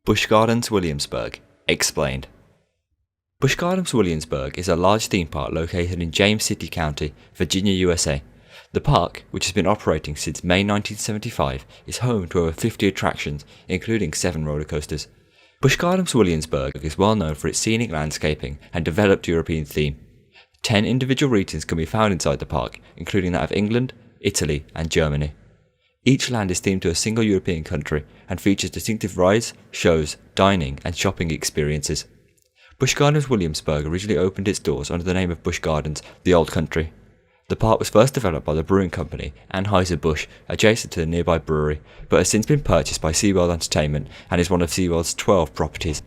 Busch Gardens Williamsburg, explained. Busch Gardens Williamsburg is a large theme park located in James City County, Virginia, USA. The park, which has been operating since May 1975, is home to over 50 attractions, including 7 roller coasters. Busch Gardens Williamsburg is well known for its scenic landscaping and developed European theme. 10 individual regions can be found inside the park, including that of England, Italy, and Germany. Each land is themed to a single European country and features distinctive rides, shows, dining, and shopping experiences. Busch Gardens Williamsburg originally opened its doors under the name of Busch Gardens, the Old Country. The park was first developed by the brewing company Anheuser-Busch, adjacent to the nearby brewery, but has since been purchased by SeaWorld Entertainment and is one of SeaWorld's 12 properties.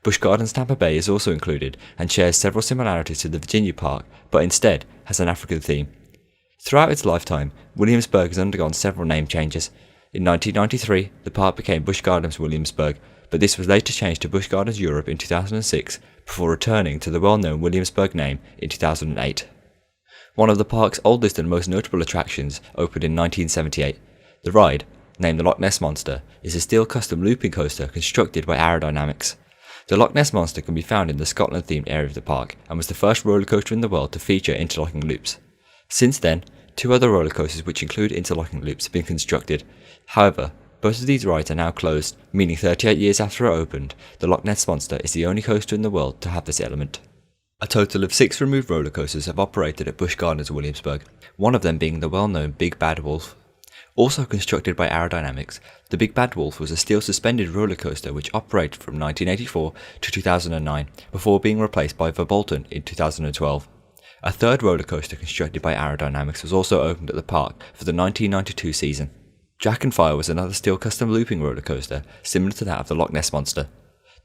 Busch Gardens Tampa Bay is also included and shares several similarities to the Virginia park, but instead has an African theme. Throughout its lifetime, Williamsburg has undergone several name changes. In 1993, the park became Busch Gardens Williamsburg, but this was later changed to Busch Gardens Europe in 2006, before returning to the well-known Williamsburg name in 2008. One of the park's oldest and most notable attractions opened in 1978. The ride, named the Loch Ness Monster, is a steel custom looping coaster constructed by Aerodynamics. The Loch Ness Monster can be found in the Scotland-themed area of the park and was the first roller coaster in the world to feature interlocking loops. Since then, 2 other roller coasters which include interlocking loops have been constructed. However, both of these rides are now closed, meaning 38 years after it opened, the Loch Ness Monster is the only coaster in the world to have this element. A total of 6 removed roller coasters have operated at Busch Gardens Williamsburg, one of them being the well-known Big Bad Wolf. Also constructed by Aerodynamics, the Big Bad Wolf was a steel suspended roller coaster which operated from 1984 to 2009, before being replaced by Verbolten in 2012. A third roller coaster constructed by Aerodynamics was also opened at the park for the 1992 season. Jack and Fire was another steel custom looping roller coaster, similar to that of the Loch Ness Monster.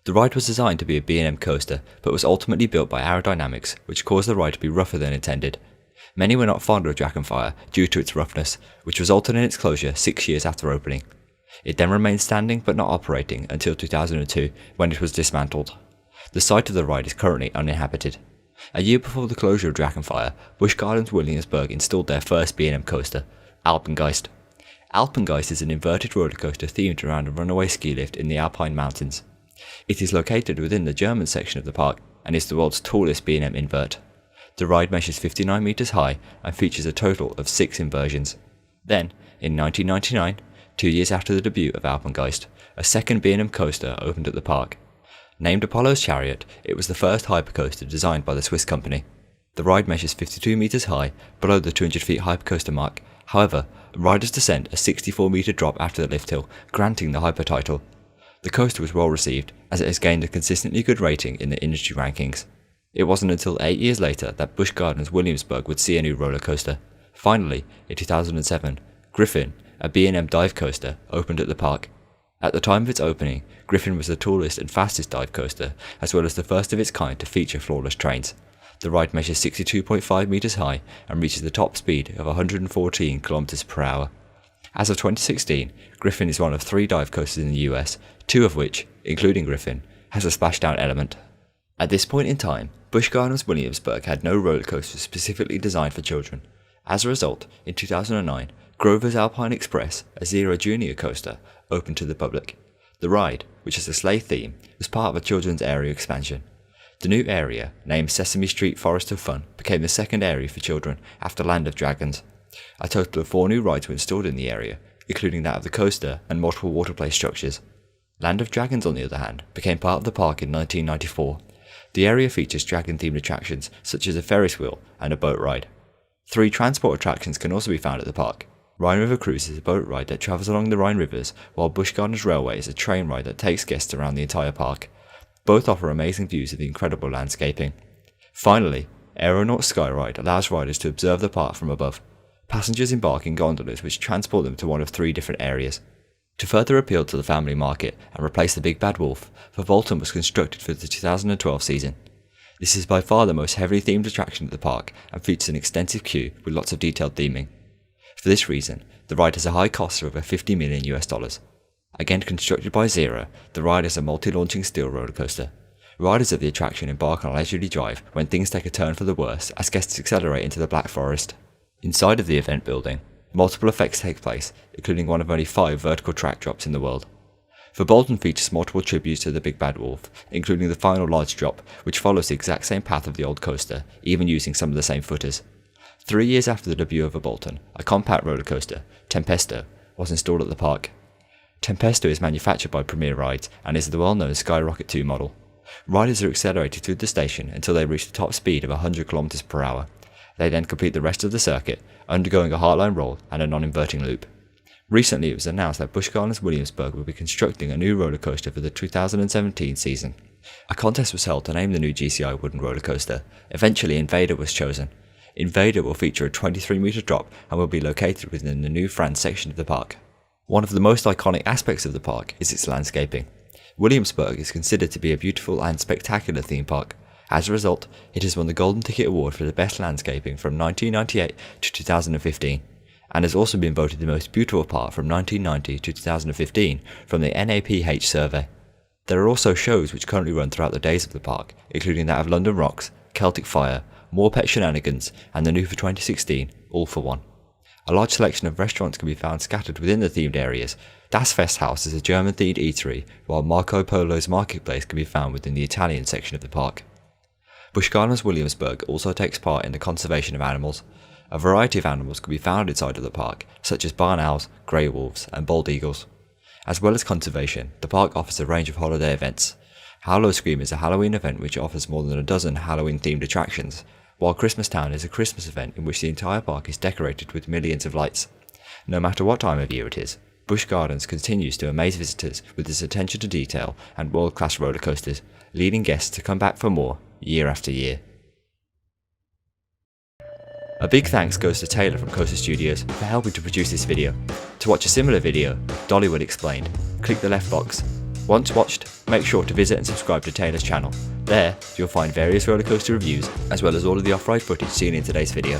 The ride was designed to be a B&M coaster, but was ultimately built by Aerodynamics, which caused the ride to be rougher than intended. Many were not fond of Jack and Fire due to its roughness, which resulted in its closure 6 years after opening. It then remained standing but not operating until 2002, when it was dismantled. The site of the ride is currently uninhabited. A year before the closure of Jack and Fire, Busch Gardens Williamsburg installed their first B&M coaster, Alpengeist. Alpengeist is an inverted roller coaster themed around a runaway ski lift in the Alpine Mountains. It is located within the German section of the park and is the world's tallest B&M invert. The ride measures 59 meters high and features a total of 6 inversions. Then, in 1999, 2 years after the debut of Alpengeist, a second B&M coaster opened at the park. Named Apollo's Chariot, it was the first hypercoaster designed by the Swiss company. The ride measures 52 meters high, below the 200 feet hypercoaster mark. However, riders descend a 64-meter drop after the lift hill, granting the hyper title. The coaster was well received, as it has gained a consistently good rating in the industry rankings. It wasn't until 8 years later that Busch Gardens Williamsburg would see a new roller coaster. Finally, in 2007, Griffon, a B&M dive coaster, opened at the park. At the time of its opening, Griffon was the tallest and fastest dive coaster, as well as the first of its kind to feature floorless trains. The ride measures 62.5 meters high and reaches the top speed of 114 kilometers per hour. As of 2016, Griffon is one of 3 dive coasters in the US, 2 of which, including Griffon, has a splashdown element. At this point in time, Busch Gardens Williamsburg had no roller coasters specifically designed for children. As a result, in 2009, Grover's Alpine Express, a Zero Junior coaster, opened to the public. The ride, which has a sleigh theme, was part of a children's area expansion. The new area, named Sesame Street Forest of Fun, became the second area for children after Land of Dragons. A total of 4 new rides were installed in the area, including that of the coaster and multiple water play structures. Land of Dragons, on the other hand, became part of the park in 1994. The area features dragon-themed attractions such as a Ferris wheel and a boat ride. 3 transport attractions can also be found at the park. Rhine River Cruise is a boat ride that travels along the Rhine rivers, while Busch Gardens Railway is a train ride that takes guests around the entire park. Both offer amazing views of the incredible landscaping. Finally, Aeronaut Skyride allows riders to observe the park from above. Passengers embark in gondolas which transport them to one of 3 different areas. To further appeal to the family market and replace the Big Bad Wolf, Verbolten was constructed for the 2012 season. This is by far the most heavily themed attraction at the park and features an extensive queue with lots of detailed theming. For this reason, the ride has a high cost of over $50 million US. Again constructed by Zero, the ride is a multi-launching steel roller coaster. Riders of the attraction embark on a leisurely drive when things take a turn for the worse as guests accelerate into the Black Forest. Inside of the event building, multiple effects take place, including one of only 5 vertical track drops in the world. Verbolten features multiple tributes to the Big Bad Wolf, including the final large drop, which follows the exact same path of the old coaster, even using some of the same footers. 3 years after the debut of Verbolten, a compact roller coaster, Tempesto, was installed at the park. Tempesto is manufactured by Premier Rides and is the well-known Skyrocket 2 model. Riders are accelerated through the station until they reach the top speed of 100 km per hour. They then complete the rest of the circuit, undergoing a heartline roll and a non-inverting loop. Recently it was announced that Busch Gardens Williamsburg will be constructing a new roller coaster for the 2017 season. A contest was held to name the new GCI wooden roller coaster. Eventually Invader was chosen. Invader will feature a 23-metre drop and will be located within the New France section of the park. One of the most iconic aspects of the park is its landscaping. Williamsburg is considered to be a beautiful and spectacular theme park. As a result, it has won the Golden Ticket Award for the best landscaping from 1998 to 2015, and has also been voted the most beautiful park from 1990 to 2015 from the NAPH survey. There are also shows which currently run throughout the days of the park, including that of London Rocks, Celtic Fire, More Pet Shenanigans, and the new for 2016, All for One. A large selection of restaurants can be found scattered within the themed areas. Das Fest House is a German-themed eatery, while Marco Polo's Marketplace can be found within the Italian section of the park. Busch Gardens Williamsburg also takes part in the conservation of animals. A variety of animals can be found inside of the park, such as barn owls, grey wolves, and bald eagles. As well as conservation, the park offers a range of holiday events. Hallow Scream is a Halloween event which offers more than a dozen Halloween-themed attractions, while Christmas Town is a Christmas event in which the entire park is decorated with millions of lights. No matter what time of year it is, Busch Gardens continues to amaze visitors with its attention to detail and world-class roller coasters, leading guests to come back for more year after year. A big thanks goes to Taylor from Coaster Studios for helping to produce this video. To watch a similar video, Dollywood Explained, click the left box. Once watched, make sure to visit and subscribe to Taylor's channel. There, you'll find various roller coaster reviews, as well as all of the off-ride footage seen in today's video.